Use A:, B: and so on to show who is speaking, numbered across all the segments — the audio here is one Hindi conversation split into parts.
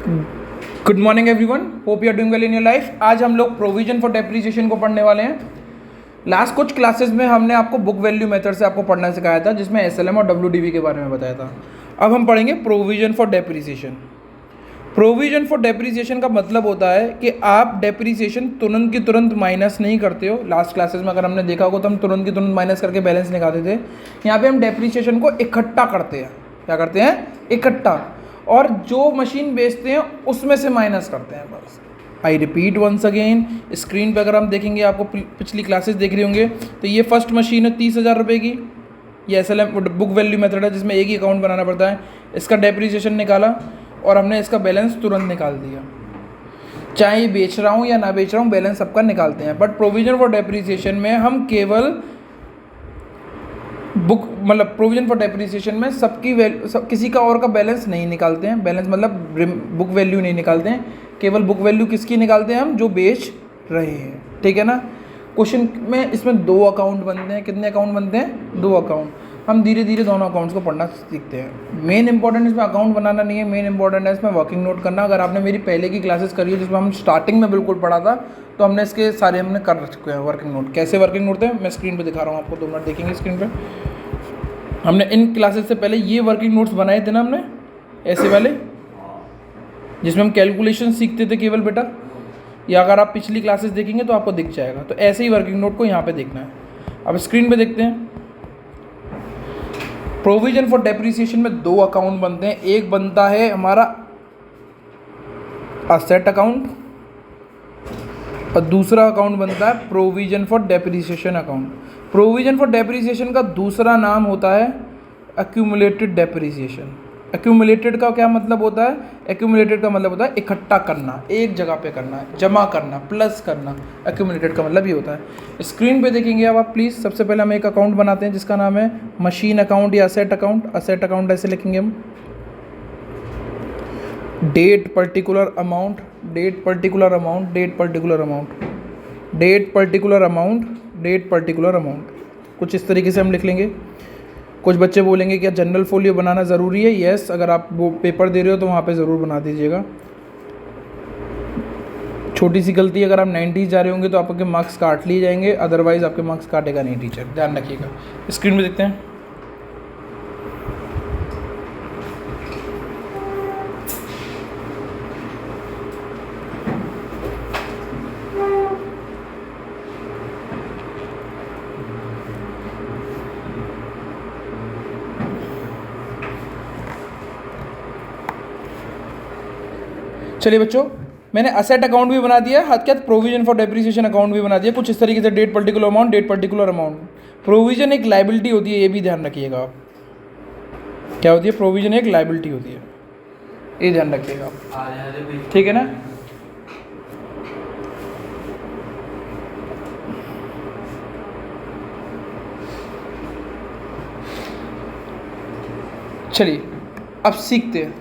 A: Good morning everyone, hope you are doing well in your life. आज हम लोग प्रोविजन फॉर डेप्रिसिएशन को पढ़ने वाले हैं। लास्ट कुछ क्लासेस में हमने आपको बुक वैल्यू मेथड से आपको पढ़ना सिखाया था, जिसमें एसएलएम और डब्ल्यूडीवी के बारे में बताया था। अब हम पढ़ेंगे provision for depreciation. Provision for depreciation का मतलब होता है कि आप डेप्रिसिएशन तुरंत की तुरंत माइनस नहीं करते हो। लास्ट क्लासेस में अगर हमने देखा होगा तो हम तुरंत की तुरंत माइनस करके बैलेंस निकालते थे। यहाँ पे हम डेप्रिसिएशन को इकट्ठा करते हैं। क्या करते हैं? इकट्ठा। और जो मशीन बेचते हैं उसमें से माइनस करते हैं बस। I repeat once again, screen पे अगर हम देखेंगे, आपको पिछली क्लासेस देख रहे होंगे, तो ये फर्स्ट मशीन है 30,000 रुपये की। ये एसएलएम बुक वैल्यू मेथड है, जिसमें एक ही अकाउंट बनाना पड़ता है। इसका डेप्रिसिएशन निकाला और हमने इसका बैलेंस तुरंत निकाल दिया। चाहे ये बेच रहा हूँ या ना बेच रहा हूँ, बैलेंस सबका निकालते हैं। बट प्रोविजन फॉर डेप्रिसिएशन में हम केवल प्रोविजन फॉर डेप्रिसिएशन में किसी का और का बैलेंस नहीं निकालते हैं। बैलेंस मतलब बुक वैल्यू नहीं निकालते हैं, केवल बुक वैल्यू किसकी निकालते हैं? हम जो बेच रहे हैं। ठीक है ना। क्वेश्चन में इसमें 2 अकाउंट बनते हैं। कितने अकाउंट बनते हैं? 2 अकाउंट। हम धीरे धीरे दोनों अकाउंट्स को पढ़ना सीखते हैं। मेन इंपॉर्टेंट इसमें अकाउंट बनाना नहीं है, मेन इंपॉर्टेंट है इसमें वर्किंग नोट करना। अगर आपने मेरी पहले की क्लासेस करी है, जिसमें हम स्टार्टिंग में बिल्कुल पढ़ा था, तो हमने इसके सारे हमने कर चुके हैं वर्किंग नोट। कैसे वर्किंग नोट थे मैं स्क्रीन पे दिखा रहा हूँ आपको, 2 मिनट देखेंगे स्क्रीन पे। हमने इन क्लासेस से पहले ये वर्किंग नोट्स बनाए थे ना हमने, ऐसे वाले, जिसमें हम कैलकुलेशन सीखते थे केवल बेटा। या अगर आप पिछली क्लासेस देखेंगे तो आपको दिख जाएगा। तो ऐसे ही वर्किंग नोट को यहाँ पे देखना है। अब स्क्रीन पे देखते हैं। प्रोविजन फॉर डेप्रिसिएशन में 2 अकाउंट बनते हैं। एक बनता है हमारा असेट अकाउंट और दूसरा अकाउंट बनता है provision for depreciation account. Provision for depreciation का दूसरा नाम होता है एक्यूमुलेटेड डेप्रिसिएशन। एक्यूमुलेटेड का क्या मतलब होता है? एक्यूमुलेटेड का मतलब होता है इकट्ठा करना, एक जगह पे करना, जमा करना, प्लस करना। एक्यूमुलेटेड का मतलब ये होता है। स्क्रीन पे देखेंगे अब आप प्लीज़। सबसे पहले हम एक अकाउंट बनाते हैं जिसका नाम है मशीन अकाउंट या असेट अकाउंट। असेट अकाउंट ऐसे लिखेंगे हम, date particular amount, date particular amount, date particular amount, date particular amount, date particular amount. कुछ इस तरीके से हम लिख लेंगे। कुछ बच्चे बोलेंगे क्या जनरल फोलियो बनाना ज़रूरी है? यस, अगर आप वो पेपर दे रहे हो तो वहाँ पे ज़रूर बना दीजिएगा। छोटी सी गलती, अगर आप 90 जा रहे होंगे तो आपके मार्क्स काट लिए जाएंगे, अदरवाइज़ आपके मार्क्स काटेगा नहीं टीचर, ध्यान रखिएगा। स्क्रीन में देखते हैं। चलिए बच्चों, मैंने असेट अकाउंट भी बना दिया, हाथ क्या प्रोविजन फॉर डेप्रिसिएशन अकाउंट भी बना दिया। कुछ इस तरीके से, that particular amount, date particular amount. Provision एक लायबिलिटी होती है, ये भी ध्यान रखिएगा आप। क्या होती है? प्रोविजन एक लायबिलिटी होती है, ये ध्यान रखिएगा आप। ठीक है ना। चलिए अब सीखते हैं।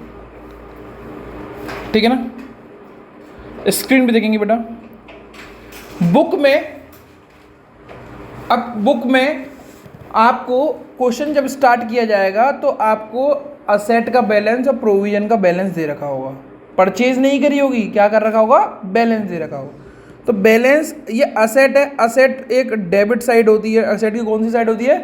A: ठीक है ना। स्क्रीन पे देखेंगे बेटा। बुक में आपको क्वेश्चन जब स्टार्ट किया जाएगा तो आपको असेट का बैलेंस और प्रोविजन का बैलेंस दे रखा होगा। परचेज नहीं करी होगी, क्या कर रखा होगा? बैलेंस दे रखा होगा। तो बैलेंस, ये असेट है। असेट एक डेबिट साइड होती है। असेट की कौन सी साइड होती है?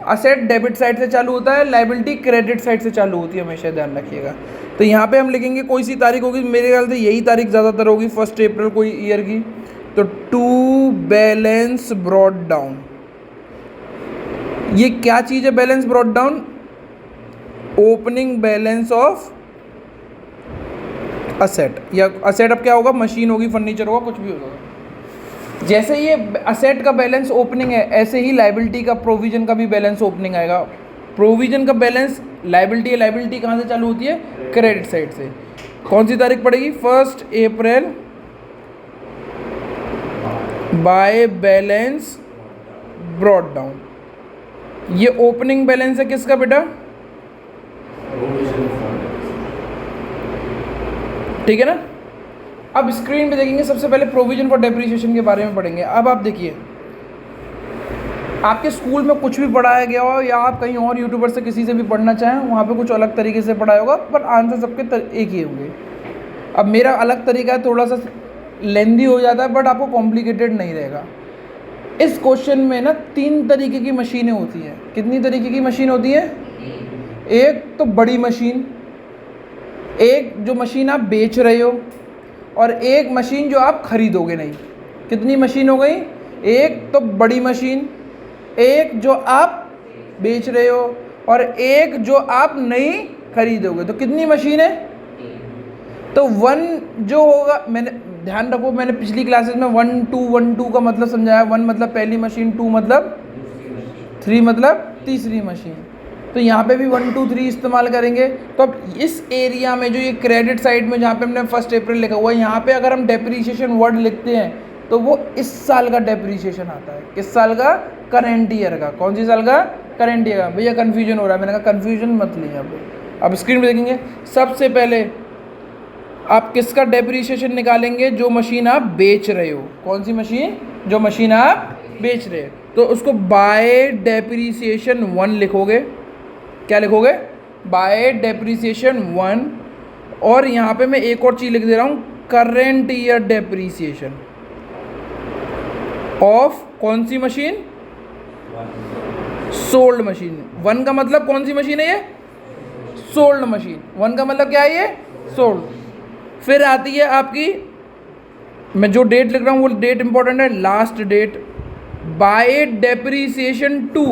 A: असेट डेबिट साइड से चालू होता है, लायबिलिटी क्रेडिट साइड से चालू होती है, हमेशा ध्यान रखिएगा। तो यहाँ पे हम लिखेंगे कोई सी तारीख होगी, मेरे ख्याल से यही तारीख ज़्यादातर होगी, 1 अप्रैल कोई ईयर की। तो टू बैलेंस ब्रॉट डाउन, ये क्या चीज़ है? Balance brought down, opening balance of asset. या असेट अब क्या होगा? मशीन होगी, फर्नीचर होगा, कुछ भी होगा। जैसे ये असेट का बैलेंस ओपनिंग है, ऐसे ही लायबिलिटी का, प्रोविजन का भी बैलेंस ओपनिंग आएगा। प्रोविजन का बैलेंस लायबिलिटी है। लायबिलिटी कहाँ से चालू होती है? क्रेडिट साइड से। कौन सी तारीख पड़ेगी? 1 अप्रैल बाय बैलेंस ब्रॉट डाउन। ये ओपनिंग बैलेंस है किसका बेटा? ठीक है ना। अब स्क्रीन पे देखेंगे, सबसे पहले प्रोविजन फॉर डेप्रिसिएशन के बारे में पढ़ेंगे। अब आप देखिए, आपके स्कूल में कुछ भी पढ़ाया गया हो या आप कहीं और यूट्यूबर से किसी से भी पढ़ना चाहें, वहाँ पे कुछ अलग तरीके से पढ़ाया होगा, पर आंसर सबके एक ही होंगे। अब मेरा अलग तरीका है, थोड़ा सा लेंदी हो जाता है बट आपको कॉम्प्लिकेटेड नहीं रहेगा। इस क्वेश्चन में ना 3 तरीके की मशीनें होती हैं। कितनी तरीके की मशीन होती है? एक तो बड़ी मशीन, एक जो मशीन आप बेच रहे हो, और एक मशीन जो आप खरीदोगे नहीं। कितनी मशीन हो गई? एक तो बड़ी मशीन, एक जो आप बेच रहे हो, और एक जो आप नहीं खरीदोगे। तो कितनी मशीन है? तो 1 जो होगा, मैंने ध्यान रखो, मैंने पिछली क्लासेस में 1 2 का मतलब समझाया। 1 मतलब पहली मशीन, 2 मतलब 3 मतलब तीसरी मशीन। तो यहाँ पे भी 1 2 3 इस्तेमाल करेंगे। तो अब इस एरिया में जो ये क्रेडिट साइड में जहाँ पे हमने 1 अप्रैल लिखा हुआ है, यहाँ पे अगर हम डेप्रीशिएशन वर्ड लिखते हैं तो वो इस साल का डेप्रीशिएशन आता है। किस साल का? करेंट ईयर का। कौन सी साल का? करेंट ईयर का। भैया कन्फ्यूजन हो रहा है, मैंने कहा कन्फ्यूजन मत लीजिए आप। अब स्क्रीन पे देखेंगे, सबसे पहले आप किसका डेप्रीशिएशन निकालेंगे? जो मशीन आप बेच रहे हो। कौन सी मशीन? जो मशीन आप बेच रहे हो। तो उसको बाय डेप्रीशिएशन 1 लिखोगे। क्या लिखोगे? By depreciation 1। और यहाँ पे मैं एक और चीज़ लिख दे रहा हूँ, करेंट ईयर डेप्रीशिएशन ऑफ कौन सी मशीन? Sold machine. 1 का मतलब कौन सी मशीन है? ये सोल्ड मशीन। 1 का मतलब क्या है? ये सोल्ड। फिर आती है आपकी, मैं जो डेट लिख रहा हूँ वो डेट इंपॉर्टेंट है, लास्ट डेट। बाय डेप्रीसिएशन 2,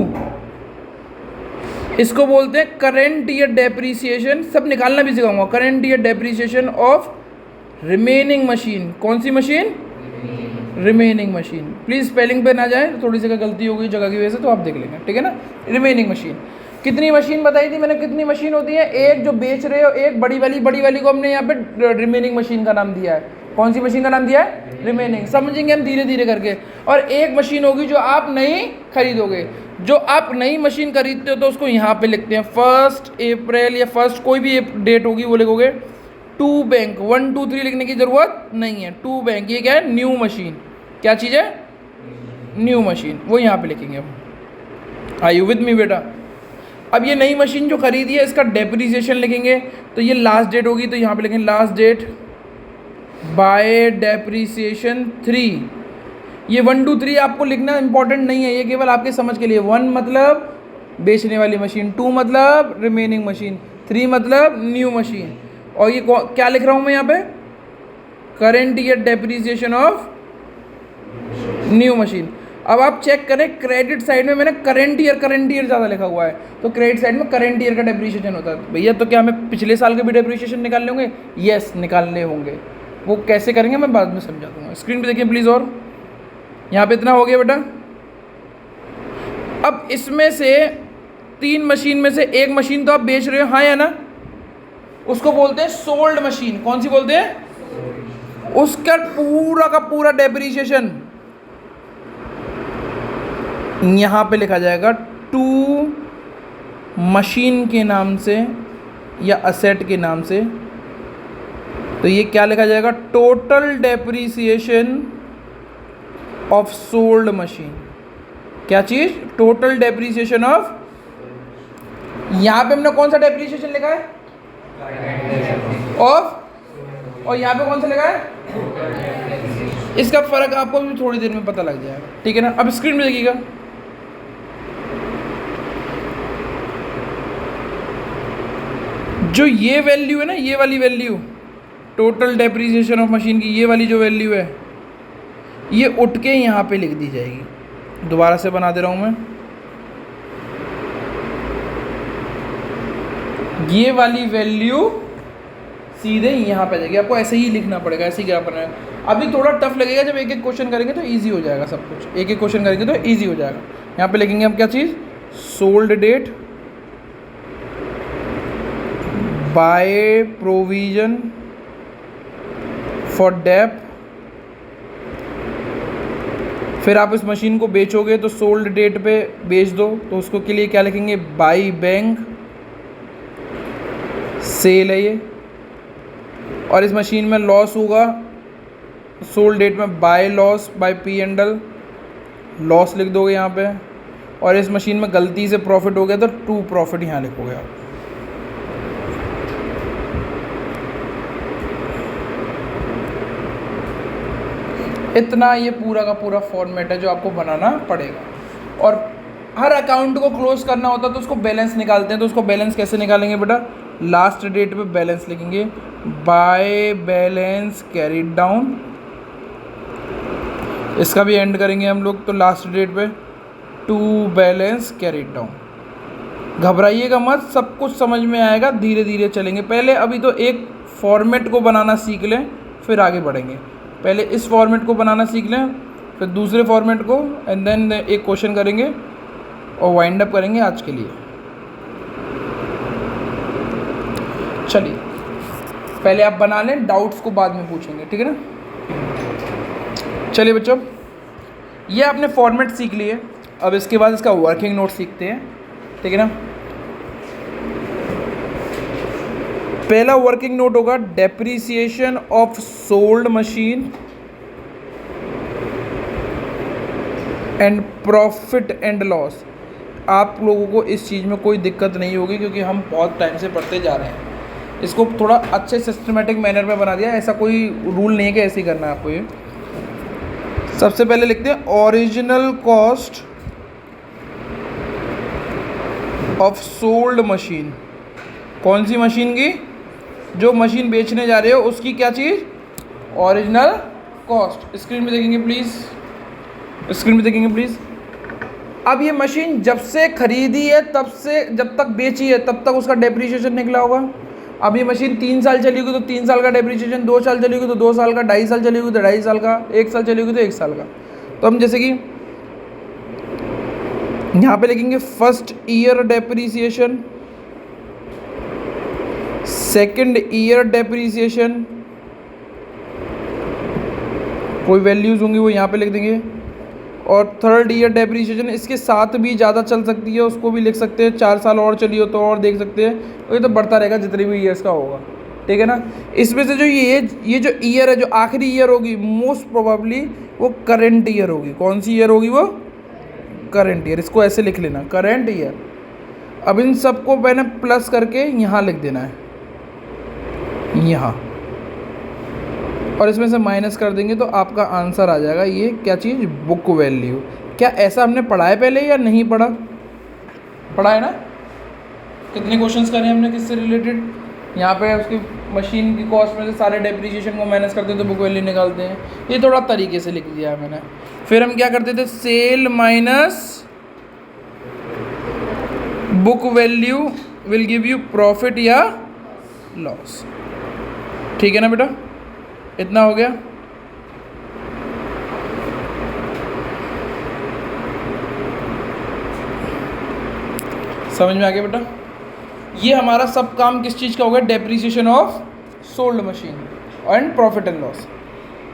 A: इसको बोलते हैं करेंट ईयर डेप्रीसिएशन। सब निकालना भी सिखाऊंगा। Current year depreciation of remaining machine. कौन सी machine? Remaining machine. Please spelling पे ना जाए, थोड़ी सी गलती हो गई जगह की वजह से, तो आप देख लेंगे, ठीक है ना। Remaining machine. कितनी मशीन बताई थी मैंने? कितनी मशीन होती है? एक जो बेच रहे हो, एक बड़ी वाली को हमने यहाँ पे रिमेनिंग मशीन का नाम दिया है। कौन सी मशीन का नाम दिया है? रिमेनिंग। समझेंगे हम धीरे धीरे करके। और एक मशीन होगी जो आप नहीं खरीदोगे। जो आप नई मशीन खरीदते हो तो उसको यहाँ पे लिखते हैं 1 अप्रैल या 1 कोई भी डेट होगी वो लिखोगे। 2 बैंक, 1 2 3 लिखने की ज़रूरत नहीं है। 2 बैंक, ये क्या है? New machine. क्या चीज़ है? New machine. वो यहाँ पे लिखेंगे हम। आर यू विद मी बेटा? अब ये नई मशीन जो खरीदी है इसका डेप्रीसिएशन लिखेंगे। तो ये लास्ट डेट होगी, तो यहाँ पे लिखेंगे लास्ट डेट बाय डेप्रीसिएशन 3। ये 1 2 3 आपको लिखना इंपॉर्टेंट नहीं है, ये केवल आपके समझ के लिए। 1 मतलब बेचने वाली मशीन, 2 मतलब रिमेनिंग मशीन, 3 मतलब न्यू मशीन। और ये क्या लिख रहा हूँ मैं यहाँ पे? Current year depreciation of new machine. अब आप चेक करें, क्रेडिट साइड में मैंने करेंट ईयर ज़्यादा लिखा हुआ है, तो क्रेडिट साइड में करेंट ईयर का डेप्रीशिएशन होता है। भैया तो क्या हमें पिछले साल के भी डेप्रीशिएशन निकालने होंगे? यस, निकालने होंगे। वो कैसे करेंगे मैं बाद में समझा दूंगा। स्क्रीन पे देखिए प्लीज़। और यहाँ पे इतना हो गया बेटा। अब इसमें से 3 मशीन में से एक मशीन तो आप बेच रहे हो, हाँ या ना? उसको बोलते हैं सोल्ड मशीन। कौन सी बोलते हैं? उसका पूरा का पूरा डेप्रीशिएशन यहाँ पे लिखा जाएगा 2 मशीन के नाम से या असेट के नाम से। तो ये क्या लिखा जाएगा? Total depreciation of sold machine. क्या चीज़? Total depreciation of. यहाँ पे हमने कौन सा डेप्रीसिएशन लिखा है? ऑफ। और यहाँ पे कौन सा लिखा है? इसका फर्क आपको भी थोड़ी देर में पता लग जाएगा, ठीक है ना। अब स्क्रीन में देखिएगा, जो ये वैल्यू है ना, ये वाली value total depreciation of machine की, ये वाली जो वैल्यू है, ये उठ के यहाँ पे लिख दी जाएगी। दोबारा से बना दे रहा हूँ मैं। ये वाली वैल्यू सीधे यहाँ पे जाएगी। आपको ऐसे ही लिखना पड़ेगा, ऐसे ही ग्राफ बनाना है। अभी थोड़ा टफ लगेगा, जब एक एक क्वेश्चन करेंगे तो इजी हो जाएगा सब कुछ। एक एक क्वेश्चन करेंगे तो इजी हो जाएगा। यहाँ पे लिखेंगे हम क्या चीज़? Sold date by provision for dep. फिर आप इस मशीन को बेचोगे तो सोल्ड डेट पे बेच दो, तो उसको के लिए क्या लिखेंगे? बाई बैंक सेल है ये। और इस मशीन में लॉस होगा सोल्ड डेट में, by loss by P and L, loss लिख दोगे यहाँ पे। और इस मशीन में गलती से प्रॉफिट हो गया तो टू प्रॉफिट यहाँ लिखोगे आप। इतना ये पूरा का पूरा फॉर्मेट है जो आपको बनाना पड़ेगा। और हर अकाउंट को क्लोज करना होता है तो उसको बैलेंस निकालते हैं। तो उसको बैलेंस कैसे निकालेंगे बेटा, लास्ट डेट पे बैलेंस लिखेंगे, बाय बैलेंस कैरीड डाउन। इसका भी एंड करेंगे हम लोग तो लास्ट डेट पे टू बैलेंस कैरीड डाउन। घबराइएगा मत, सब कुछ समझ में आएगा, धीरे धीरे चलेंगे। पहले अभी तो एक फॉर्मेट को बनाना सीख लें, फिर आगे बढ़ेंगे। पहले इस फॉर्मेट को बनाना सीख लें, फिर दूसरे फॉर्मेट को, एंड देन एक क्वेश्चन करेंगे और वाइंड अप करेंगे आज के लिए। चलिए पहले आप बना लें, डाउट्स को बाद में पूछेंगे, ठीक है ना। चलिए बच्चों, ये आपने फॉर्मेट सीख लिए, अब इसके बाद इसका वर्किंग नोट सीखते हैं, ठीक है ना। पहला वर्किंग नोट होगा depreciation of sold machine and profit and loss. आप लोगों को इस चीज़ में कोई दिक्कत नहीं होगी क्योंकि हम बहुत टाइम से पढ़ते जा रहे हैं। इसको थोड़ा अच्छे सिस्टमेटिक मैनर में बना दिया, ऐसा कोई रूल नहीं है कि ऐसे ही करना है आपको। ये सबसे पहले लिखते हैं original cost of sold machine. कौन सी मशीन की, जो मशीन बेचने जा रहे हो उसकी क्या चीज़, ओरिजिनल कॉस्ट। स्क्रीन में देखेंगे प्लीज़, स्क्रीन में देखेंगे प्लीज़। अब ये मशीन जब से खरीदी है तब से जब तक बेची है तब तक उसका डेप्रिसिएशन निकला होगा। अब ये मशीन 3 साल चली होगी तो 3 साल का डेप्रिसिएशन, 2 साल चली होगी तो 2 साल का, 2.5 साल चली होगी तो 2.5 साल का, 1 साल चली होगी तो 1 साल का। तो हम जैसे कि यहाँ पे लिखेंगे first year depreciation, second year depreciation, कोई वैल्यूज़ होंगी वो यहाँ पे लिख देंगे, और थर्ड ईयर डेप्रिसिएशन इसके साथ भी ज़्यादा चल सकती है, उसको भी लिख सकते हैं। 4 साल और चली हो तो और देख सकते हैं, तो ये तो बढ़ता रहेगा जितने भी ईयर्स का होगा, ठीक है ना। इसमें से जो ये जो ईयर है, जो आखिरी ईयर होगी, मोस्ट प्रोबेबली वो करंट ईयर होगी। कौन सी ईयर होगी वो, करंट ईयर। इसको ऐसे लिख लेना, करंट ईयर। अब इन सबको मैंने प्लस करके यहाँ लिख देना है, यहाँ, और इसमें से माइनस कर देंगे तो आपका आंसर आ जाएगा। ये क्या चीज़, बुक वैल्यू। क्या ऐसा हमने पढ़ा है पहले या नहीं पढ़ा, पढ़ा है ना। कितने क्वेश्चंस करे हमने किससे रिलेटेड। यहाँ पे उसकी मशीन की कॉस्ट में से सारे डेप्रिसिएशन को माइनस करते हैं तो बुक वैल्यू निकालते हैं। ये थोड़ा तरीके से लिख दिया है मैंने। फिर हम क्या करते थे, sale minus book value will give you profit या लॉस, ठीक है ना बेटा। इतना हो गया। समझ में आ गया बेटा। ये हमारा सब काम किस चीज़ का हो गया, depreciation of sold machine and profit and loss.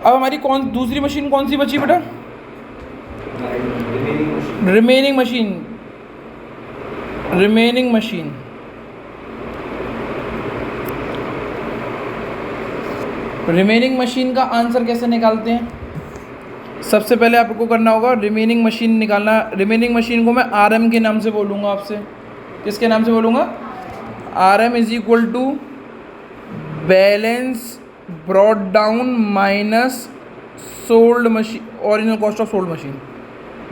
A: अब हमारी दूसरी मशीन कौन सी बची बेटा, remaining machine. Remaining machine, remaining machine का आंसर कैसे निकालते हैं। सबसे पहले आपको करना होगा रिमेनिंग मशीन निकालना। रिमेनिंग मशीन को मैं RM के नाम से बोलूँगा आपसे। किसके नाम से बोलूँगा, RM is equal to balance brought down minus sold machine, original cost of sold machine.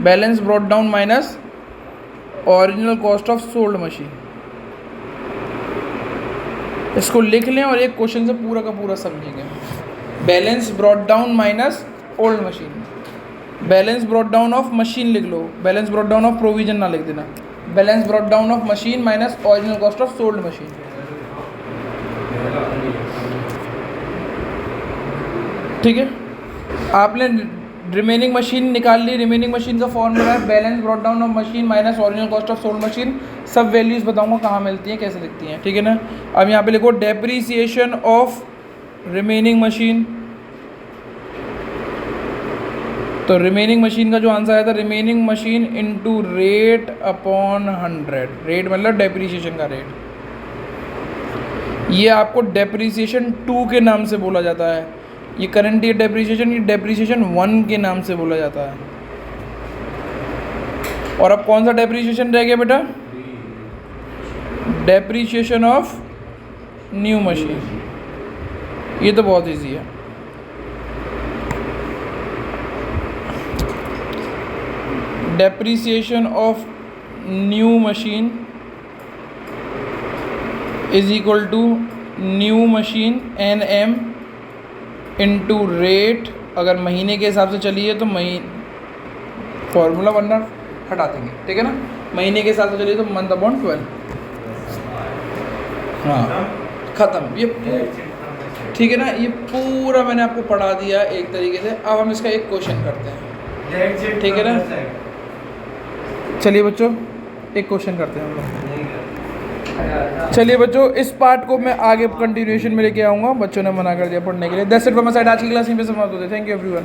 A: Balance brought down minus original cost of sold machine. इसको लिख लें और एक क्वेश्चन से पूरा का पूरा समझेंगे। Balance brought down minus old machine, balance brought down of machine लिख लो, balance brought down of provision ना लिख देना। Balance brought down of machine minus original cost of sold machine. ठीक है, आपने रिमेनिंग मशीन निकाल ली। रिमेनिंग मशीन का फॉर्मूला है balance brought down of machine minus original cost of sold machine. सब वैल्यूज़ बताऊंगा कहाँ मिलती हैं, कैसे दिखती हैं, ठीक है ना। अब यहाँ पे लिखो डेप्रीसिएशन ऑफ रिमेनिंग मशीन। तो रिमेनिंग मशीन का जो आंसर आया था, remaining machine into rate upon 100। Rate मतलब डेप्रीसिएशन का रेट। ये आपको डेप्रीसिएशन 2 के नाम से बोला जाता है। ये करंट ईयर डेप्रीसिएशन, ये डेप्रीसिएशन 1 के नाम से बोला जाता है। और अब कौन सा डेप्रीसिएशन रह गया बेटा, डेप्रीसिएशन ऑफ न्यू मशीन। ये तो बहुत इजी है। Depreciation of new machine is equal to new machine NM into rate, अगर महीने के हिसाब से चलिए तो फॉर्मूला वरना हटा देंगे, ठीक है ना। महीने के हिसाब से चलिए तो मंथ अपॉन 12। हाँ ख़त्म, ये ठीक है ना। ये पूरा मैंने आपको पढ़ा दिया एक तरीके से। अब हम इसका एक क्वेश्चन करते हैं, ठीक है ना। चलिए बच्चों एक क्वेश्चन करते हैं हम लोग। चलिए बच्चों इस पार्ट को मैं आगे कंटिन्यूएशन में लेके आऊँगा, बच्चों ने मना कर दिया पढ़ने के लिए। That's it from my side. आज की क्लास यहीं पे समाप्त होती है। Thank you everyone.